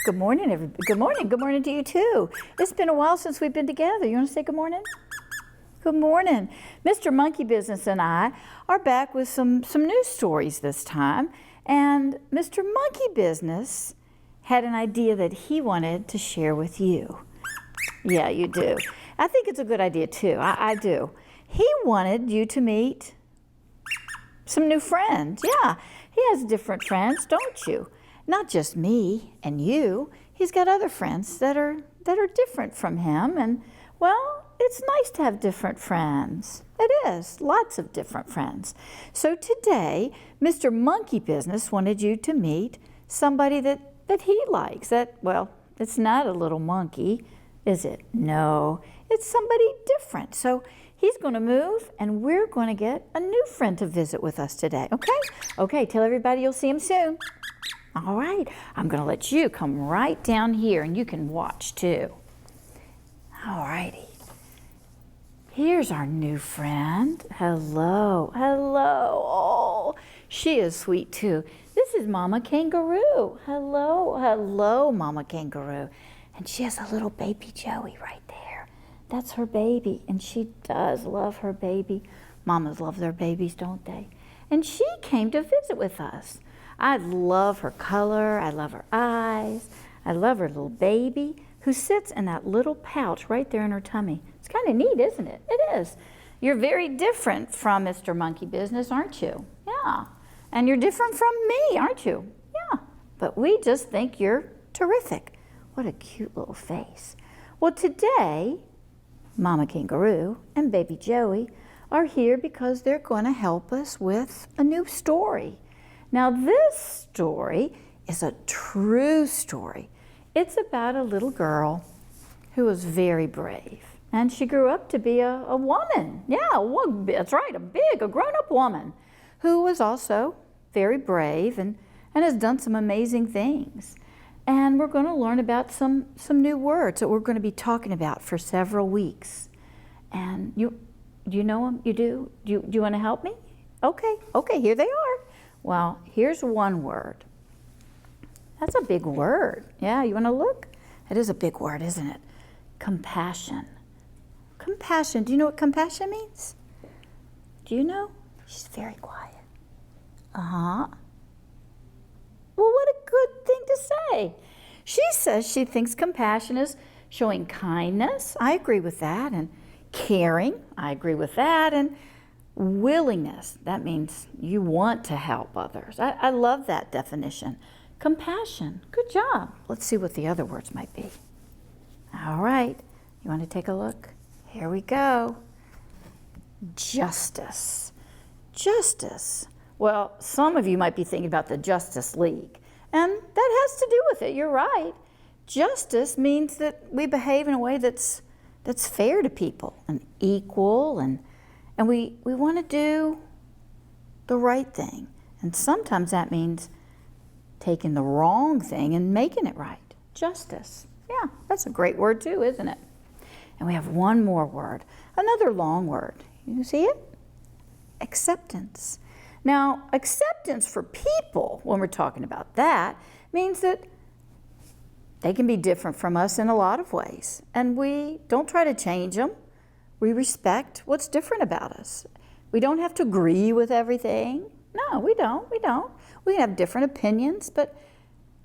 Good morning, everybody. Good morning. Good morning to you too. It's been a while since we've been together. You want to say good morning? Good morning. Mr. Monkey Business and I are back with some news stories this time. And Mr. Monkey Business had an idea that he wanted to share with you. Yeah, you do. I think it's a good idea too. I do. He wanted you to meet some new friends. Yeah, he has different friends, don't you? Not just me and you. He's got other friends that are different from him, and well, it's nice to have different friends. It is, lots of different friends. So today, Mr. Monkey Business wanted you to meet somebody that he likes. Well, it's not a little monkey, is it? No, it's somebody different. So he's going to move, and we're going to get a new friend to visit with us today, okay? Okay, tell everybody you'll see him soon. All right, I'm going to let you come right down here, and you can watch too. All righty. Here's our new friend. Hello, hello. Oh, she is sweet too. This is Mama Kangaroo. Hello, hello, Mama Kangaroo. And she has a little baby Joey right there. That's her baby, and she does love her baby. Mamas love their babies, don't they? And she came to visit with us. I love her color, I love her eyes, I love her little baby who sits in that little pouch right there in her tummy. It's kind of neat, isn't it? It is. You're very different from Mr. Monkey Business, aren't you? Yeah. And you're different from me, aren't you? Yeah. But we just think you're terrific. What a cute little face. Well, today, Mama Kangaroo and Baby Joey are here because they're going to help us with a new story. Now, this story is a true story. It's about a little girl who was very brave. And she grew up to be a woman. Yeah, that's right, a grown-up woman who was also very brave and has done some amazing things. And we're going to learn about some new words that we're going to be talking about for several weeks. And do you know them? You do? Do you want to help me? Okay, here they are. Well, here's one word. That's a big word. Yeah, you want to look? It is a big word, isn't it? Compassion. Compassion. Do you know what compassion means? Do you know? She's very quiet. Uh-huh. Well, what a good thing to say. She says she thinks compassion is showing kindness. I agree with that. And caring. I agree with that. And willingness. That means you want to help others. I love that definition. Compassion. Good job. Let's see what the other words might be. All right. You want to take a look? Here we go. Justice. Justice. Well, some of you might be thinking about the Justice League, and that has to do with it. You're right. Justice means that we behave in a way that's fair to people and equal, and we want to do the right thing. And sometimes that means taking the wrong thing and making it right. Justice. Yeah, that's a great word too, isn't it? And we have one more word, another long word. You see it? Acceptance. Now, acceptance for people, when we're talking about that, means that they can be different from us in a lot of ways. And we don't try to change them. We respect what's different about us. We don't have to agree with everything. No, we don't. We have different opinions, but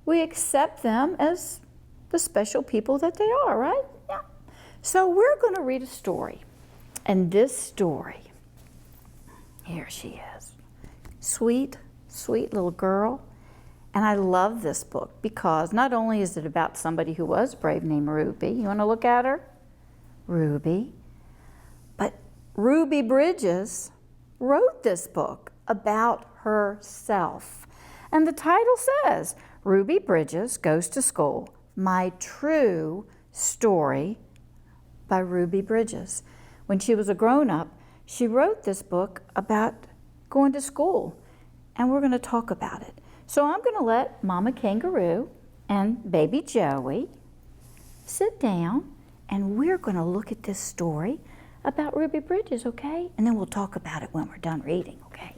we accept them as the special people that they are, right? Yeah. So we're going to read a story. And this story, here she is. Sweet, sweet little girl. And I love this book because not only is it about somebody who was brave named Ruby. You want to look at her? Ruby. But Ruby Bridges wrote this book about herself. And the title says, Ruby Bridges Goes to School, My True Story by Ruby Bridges. When she was a grown-up, she wrote this book about going to school, and we're going to talk about it. So I'm going to let Mama Kangaroo and Baby Joey sit down, and we're going to look at this story about Ruby Bridges, okay? And then we'll talk about it when we're done reading, okay?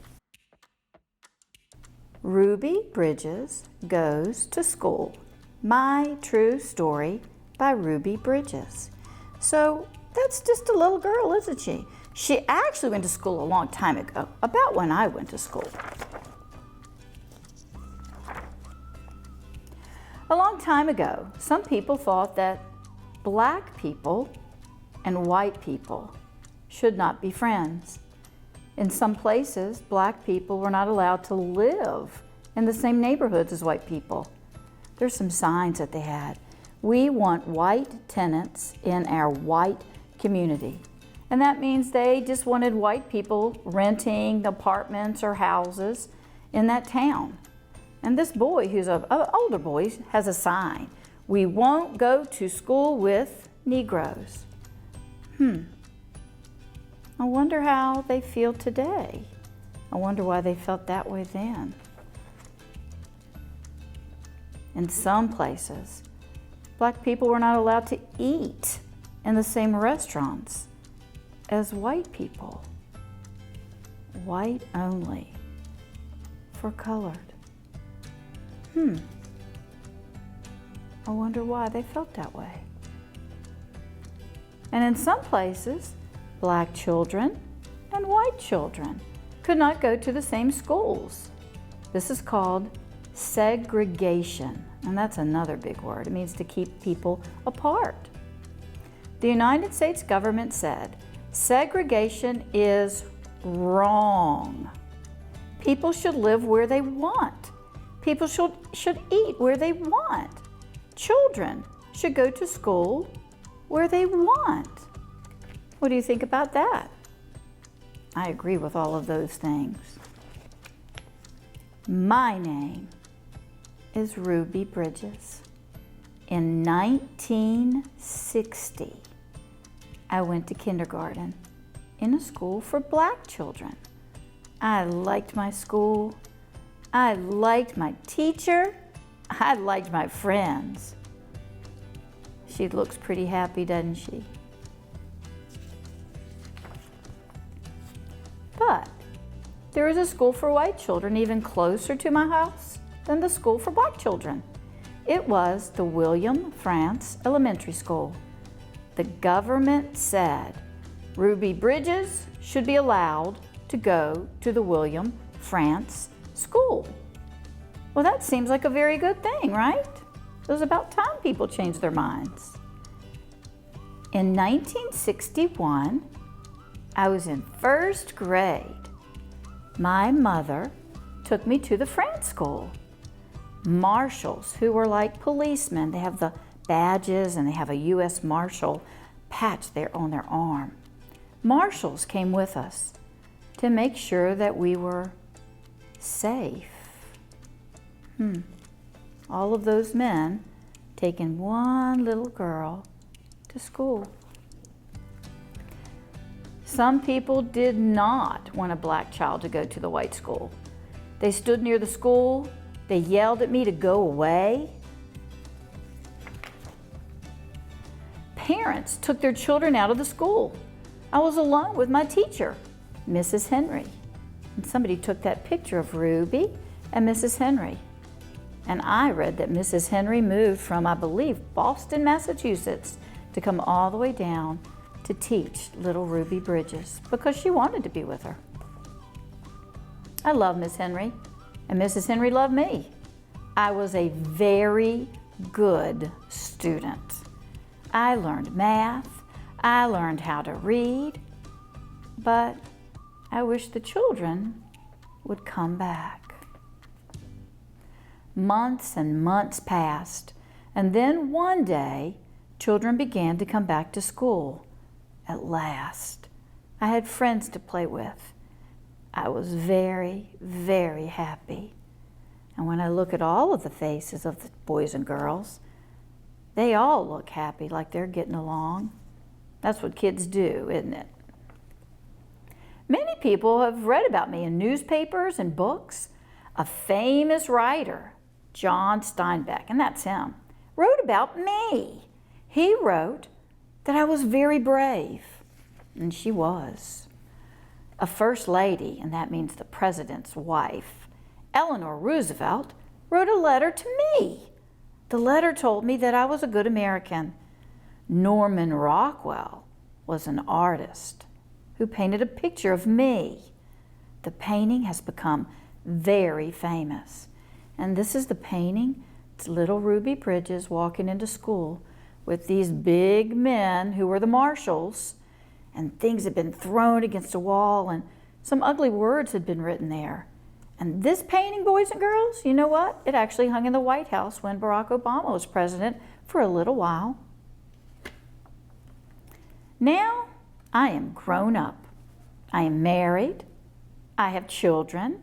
Ruby Bridges Goes to School My True Story by Ruby Bridges. So that's just a little girl, isn't she? She actually went to school a long time ago, about when I went to school. A long time ago, some people thought that black people and white people should not be friends. In some places, black people were not allowed to live in the same neighborhoods as white people. There's some signs that they had. We want white tenants in our white community. And that means they just wanted white people renting apartments or houses in that town. And this boy, who's an older boy, has a sign. We won't go to school with Negroes. I wonder how they feel today. I wonder why they felt that way then. In some places, black people were not allowed to eat in the same restaurants as white people. White only for colored. I wonder why they felt that way. And in some places, black children and white children could not go to the same schools. This is called segregation, and that's another big word. It means to keep people apart. The United States government said, segregation is wrong. People should live where they want. People should eat where they want. Children should go to school where they want. What do you think about that? I agree with all of those things. My name is Ruby Bridges. In 1960, I went to kindergarten in a school for black children. I liked my school. I liked my teacher. I liked my friends. She looks pretty happy, doesn't she? But there is a school for white children even closer to my house than the school for black children. It was the William Frantz Elementary School. The government said Ruby Bridges should be allowed to go to the William Frantz School. Well, that seems like a very good thing, right? It was about time people changed their minds. In 1961, I was in first grade. My mother took me to the Frantz School. Marshals, who were like policemen, they have the badges and they have a U.S. Marshal patch there on their arm. Marshals came with us to make sure that we were safe. All of those men taking one little girl to school. Some people did not want a black child to go to the white school. They stood near the school. They yelled at me to go away. Parents took their children out of the school. I was alone with my teacher, Mrs. Henry. And somebody took that picture of Ruby and Mrs. Henry. And I read that Mrs. Henry moved from, I believe, Boston, Massachusetts, to come all the way down to teach little Ruby Bridges because she wanted to be with her. I love Miss Henry, and Mrs. Henry loved me. I was a very good student. I learned math, I learned how to read, but I wish the children would come back. Months and months passed, and then one day, children began to come back to school. At last, I had friends to play with. I was very, very happy. And when I look at all of the faces of the boys and girls, they all look happy, like they're getting along. That's what kids do, isn't it? Many people have read about me in newspapers and books. A famous writer, John Steinbeck, and that's him, wrote about me. He wrote that I was very brave, and she was. A first lady, and that means the president's wife, Eleanor Roosevelt, wrote a letter to me The letter told me that I was a good American. Norman Rockwell was an artist who painted a picture of me. The painting has become very famous. And this is the painting. It's little Ruby Bridges walking into school with these big men who were the marshals, and things had been thrown against a wall and some ugly words had been written there. And this painting, boys and girls, you know what? It actually hung in the White House when Barack Obama was president for a little while. Now, I am grown up. I am married. I have children.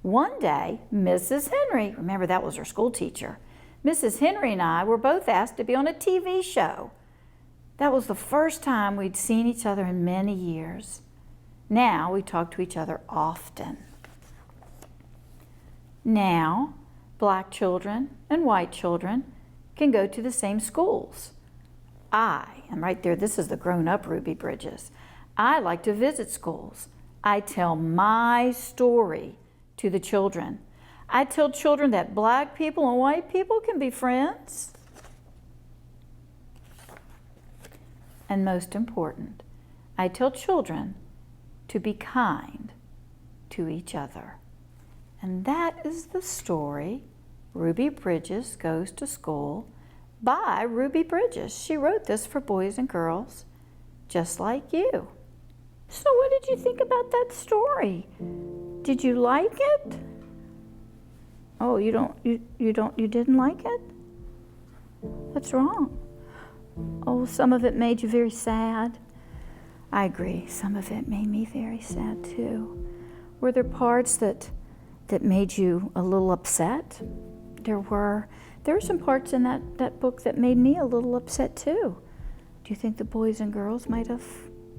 One day, Mrs. Henry, remember that was her school teacher, Mrs. Henry and I were both asked to be on a TV show. That was the first time we'd seen each other in many years. Now we talk to each other often. Now, black children and white children can go to the same schools. I am right there. This is the grown-up Ruby Bridges. I like to visit schools. I tell my story to the children. I tell children that black people and white people can be friends. And most important, I tell children to be kind to each other. And that is the story, Ruby Bridges Goes to School, by Ruby Bridges. She wrote this for boys and girls just like you. So what did you think about that story? Did you like it? Oh, you didn't like it? What's wrong? Oh, some of it made you very sad. I agree, some of it made me very sad too. Were there parts that made you a little upset? There were some parts in that book that made me a little upset too. Do you think the boys and girls might have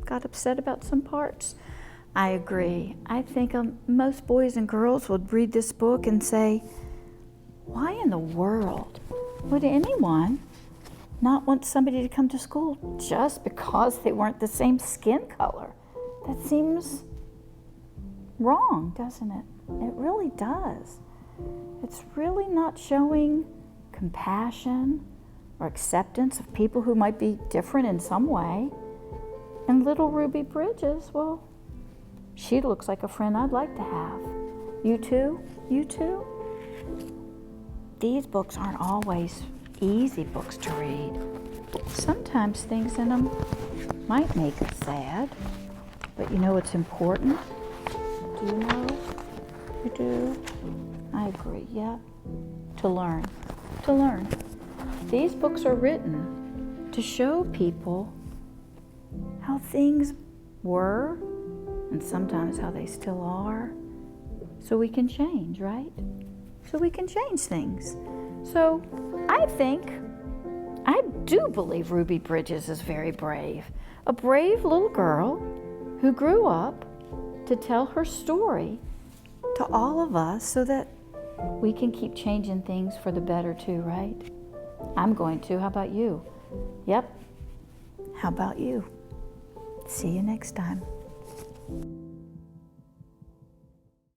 got upset about some parts? I agree. I think most boys and girls would read this book and say, why in the world would anyone not want somebody to come to school just because they weren't the same skin color? That seems wrong, doesn't it? It really does. It's really not showing compassion or acceptance of people who might be different in some way. And little Ruby Bridges, well, she looks like a friend I'd like to have. You too? You too? These books aren't always easy books to read. Sometimes things in them might make us sad, but you know what's important? Do you know? You do? I agree, yeah. To learn. To learn. These books are written to show people how things were and sometimes how they still are, so we can change, right? So we can change things. So I do believe Ruby Bridges is very brave. A brave little girl who grew up to tell her story to all of us so that we can keep changing things for the better too, right? I'm going to. How about you? Yep. How about you? See you next time.